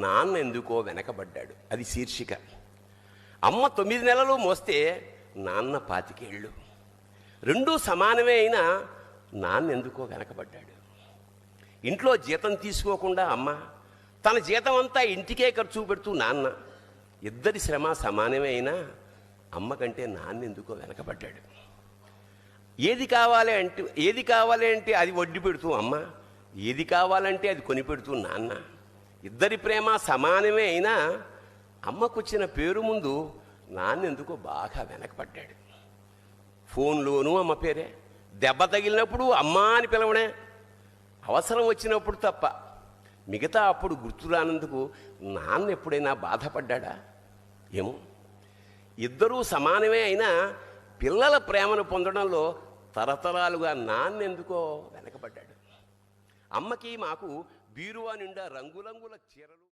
నాన్న ఎందుకో వెనకబడ్డాడు. అది శీర్షిక. అమ్మ 9 నెలలు మోస్తే నాన్న 25 ఏళ్ళు. రెండూ సమానమే అయినా నాన్న ఎందుకో వెనకబడ్డాడు. ఇంట్లో జీతం తీసుకోకుండా అమ్మ, తన జీతం అంతా ఇంటికే ఖర్చు పెడుతూ నాన్న, ఇద్దరి శ్రమ సమానమే అయినా అమ్మ కంటే నాన్న ఎందుకో వెనకబడ్డాడు. ఏది కావాలి అంటే అది వడ్డీ పెడుతూ అమ్మ, ఏది కావాలంటే అది కొనిపెడుతూ నాన్న, ఇద్దరి ప్రేమ సమానమే అయినా అమ్మకొచ్చిన పేరు ముందు నాన్న ఎందుకో బాగా వెనకబడ్డాడు. ఫోన్లోనూ అమ్మ పేరే, దెబ్బ తగిలినప్పుడు అమ్మ అని పిలవడే, అవసరం వచ్చినప్పుడు తప్ప మిగతా అప్పుడు గుర్తురానందుకు నాన్న ఎప్పుడైనా బాధపడ్డా? ఏమో. ఇద్దరూ సమానమే అయినా పిల్లల ప్రేమను పొందడంలో తరతరాలుగా నాన్న ఎందుకో వెనకబడ్డాడు. అమ్మకి మాకు బీరువా నిండా రంగురంగుల చీరలు.